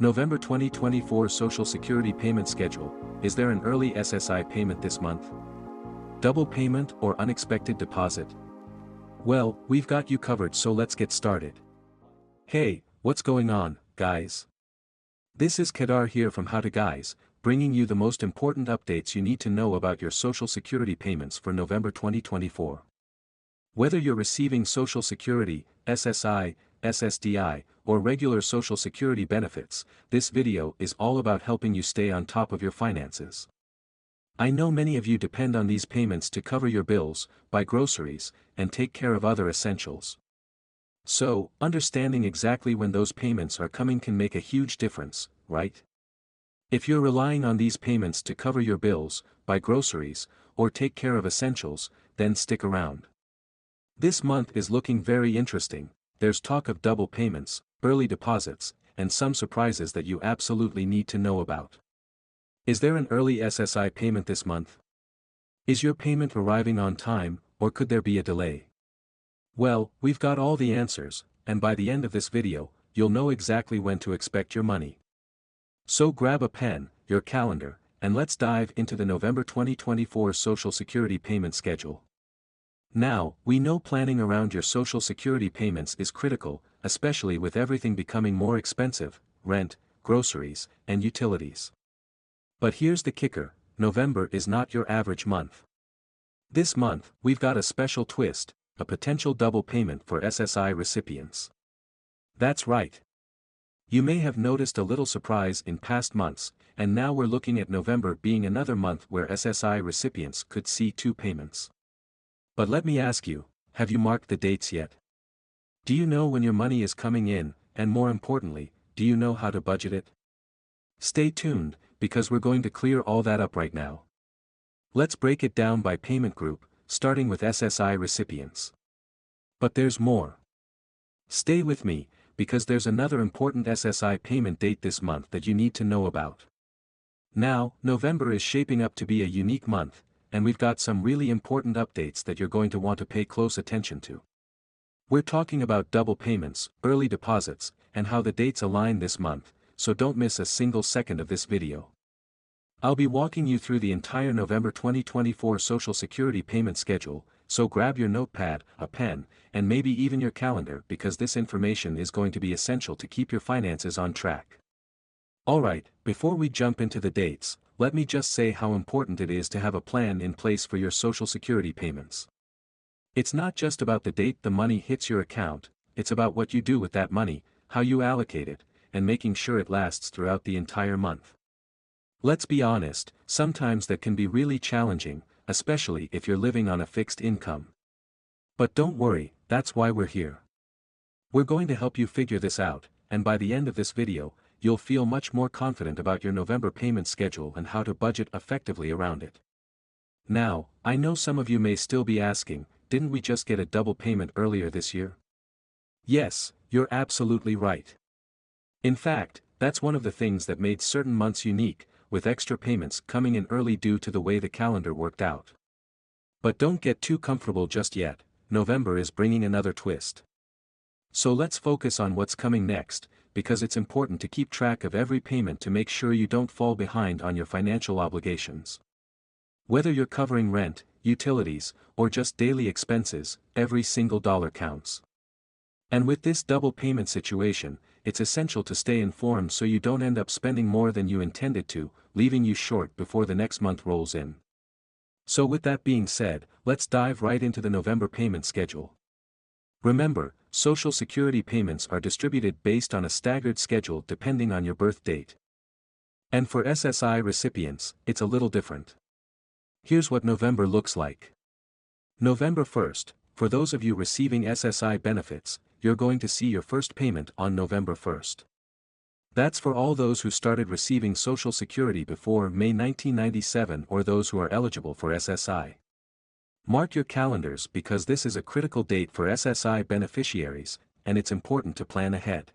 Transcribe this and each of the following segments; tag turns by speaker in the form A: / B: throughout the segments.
A: November 2024 Social Security Payment Schedule. Is there an early SSI payment this month? Double payment or unexpected deposit? Well, we've got you covered, so let's get started. Hey, what's going on, guys? This is Kedar here from How to Guys, bringing you the most important updates you need to know about your Social Security payments for November 2024. Whether you're receiving Social Security, SSI, SSDI, or regular Social Security benefits, this video is all about helping you stay on top of your finances. I know many of you depend on these payments to cover your bills, buy groceries, and take care of other essentials. So, understanding exactly when those payments are coming can make a huge difference, right? If you're relying on these payments to cover your bills, buy groceries, or take care of essentials, then stick around. This month is looking very interesting. There's talk of double payments, early deposits, and some surprises that you absolutely need to know about. Is there an early SSI payment this month? Is your payment arriving on time, or could there be a delay? Well, we've got all the answers, and by the end of this video, you'll know exactly when to expect your money. So grab a pen, your calendar, and let's dive into the November 2024 Social Security payment schedule. Now, we know planning around your Social Security payments is critical, especially with everything becoming more expensive: rent, groceries, and utilities. But here's the kicker: November is not your average month. This month, we've got a special twist, a potential double payment for SSI recipients. That's right. You may have noticed a little surprise in past months, and now we're looking at November being another month where SSI recipients could see two payments. But let me ask you, have you marked the dates yet? Do you know when your money is coming in, and more importantly, do you know how to budget it? Stay tuned, because we're going to clear all that up right now. Let's break it down by payment group, starting with SSI recipients. But there's more. Stay with me, because there's another important SSI payment date this month that you need to know about. Now, November is shaping up to be a unique month, and we've got some really important updates that you're going to want to pay close attention to. We're talking about double payments, early deposits, and how the dates align this month, so don't miss a single second of this video. I'll be walking you through the entire November 2024 Social Security payment schedule, so grab your notepad, a pen, and maybe even your calendar, because this information is going to be essential to keep your finances on track. Alright, before we jump into the dates, let me just say how important it is to have a plan in place for your Social Security payments. It's not just about the date the money hits your account, it's about what you do with that money, how you allocate it, and making sure it lasts throughout the entire month. Let's be honest, sometimes that can be really challenging, especially if you're living on a fixed income. But don't worry, that's why we're here. We're going to help you figure this out, and by the end of this video, you'll feel much more confident about your November payment schedule and how to budget effectively around it. Now, I know some of you may still be asking, didn't we just get a double payment earlier this year? Yes, you're absolutely right. In fact, that's one of the things that made certain months unique, with extra payments coming in early due to the way the calendar worked out. But don't get too comfortable just yet, November is bringing another twist. So let's focus on what's coming next, because it's important to keep track of every payment to make sure you don't fall behind on your financial obligations. Whether you're covering rent, utilities, or just daily expenses, every single dollar counts. And with this double payment situation, it's essential to stay informed so you don't end up spending more than you intended to, leaving you short before the next month rolls in. So with that being said, let's dive right into the November payment schedule. Remember, Social Security payments are distributed based on a staggered schedule depending on your birth date. And for SSI recipients, it's a little different. Here's what November looks like. November 1st, for those of you receiving SSI benefits, you're going to see your first payment on November 1st. That's for all those who started receiving Social Security before May 1997 or those who are eligible for SSI. Mark your calendars because this is a critical date for SSI beneficiaries, and it's important to plan ahead.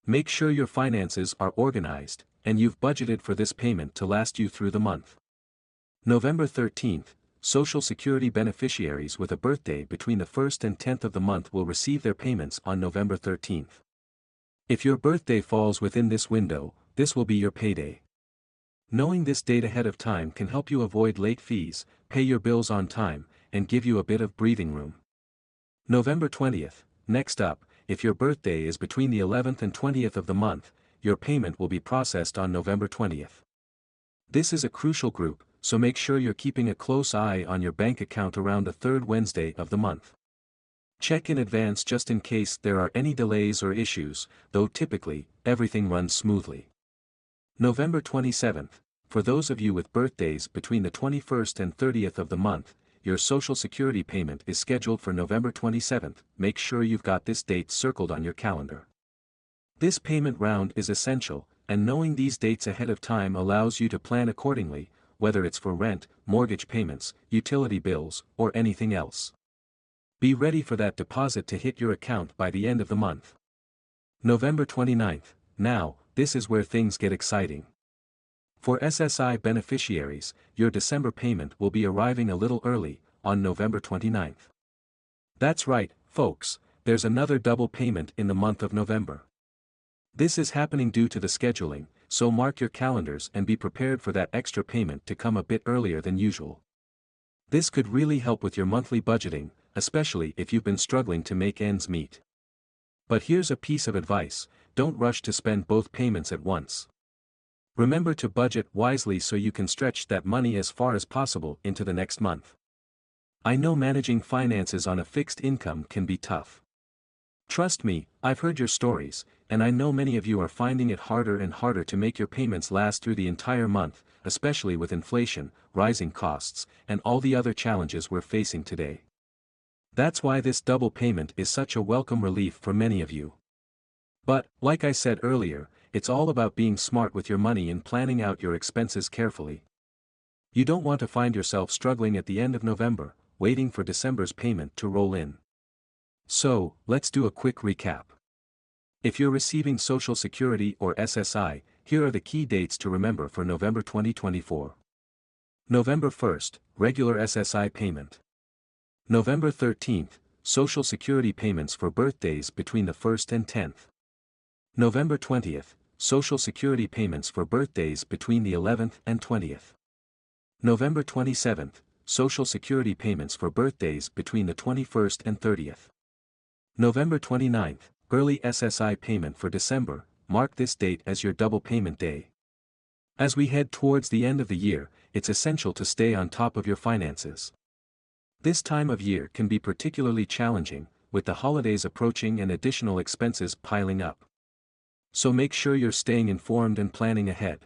A: Make sure your finances are organized, and you've budgeted for this payment to last you through the month. November 13th, Social Security beneficiaries with a birthday between the 1st and 10th of the month will receive their payments on November 13th. If your birthday falls within this window, this will be your payday. Knowing this date ahead of time can help you avoid late fees, pay your bills on time, and give you a bit of breathing room. November 20th, next up, if your birthday is between the 11th and 20th of the month, your payment will be processed on November 20th. This is a crucial group, so make sure you're keeping a close eye on your bank account around the third Wednesday of the month. Check in advance just in case there are any delays or issues, though typically, everything runs smoothly. November 27th, for those of you with birthdays between the 21st and 30th of the month, your Social Security payment is scheduled for November 27th. Make sure you've got this date circled on your calendar. This payment round is essential, and knowing these dates ahead of time allows you to plan accordingly, whether it's for rent, mortgage payments, utility bills, or anything else. Be ready for that deposit to hit your account by the end of the month. November 29th, now, this is where things get exciting. For SSI beneficiaries, your December payment will be arriving a little early, on November 29th. That's right, folks, there's another double payment in the month of November. This is happening due to the scheduling, so mark your calendars and be prepared for that extra payment to come a bit earlier than usual. This could really help with your monthly budgeting, especially if you've been struggling to make ends meet. But here's a piece of advice: don't rush to spend both payments at once. Remember to budget wisely so you can stretch that money as far as possible into the next month. I know managing finances on a fixed income can be tough. Trust me, I've heard your stories, and I know many of you are finding it harder and harder to make your payments last through the entire month, especially with inflation, rising costs, and all the other challenges we're facing today. That's why this double payment is such a welcome relief for many of you. But, like I said earlier, it's all about being smart with your money and planning out your expenses carefully. You don't want to find yourself struggling at the end of November, waiting for December's payment to roll in. So, let's do a quick recap. If you're receiving Social Security or SSI, here are the key dates to remember for November 2024. November 1st, regular SSI payment. November 13th, Social Security payments for birthdays between the 1st and 10th. November 20th, Social Security payments for birthdays between the 11th and 20th. November 27th, Social Security payments for birthdays between the 21st and 30th. November 29th, early SSI payment for December. Mark this date as your double payment day. As we head towards the end of the year, it's essential to stay on top of your finances. This time of year can be particularly challenging, with the holidays approaching and additional expenses piling up. So make sure you're staying informed and planning ahead.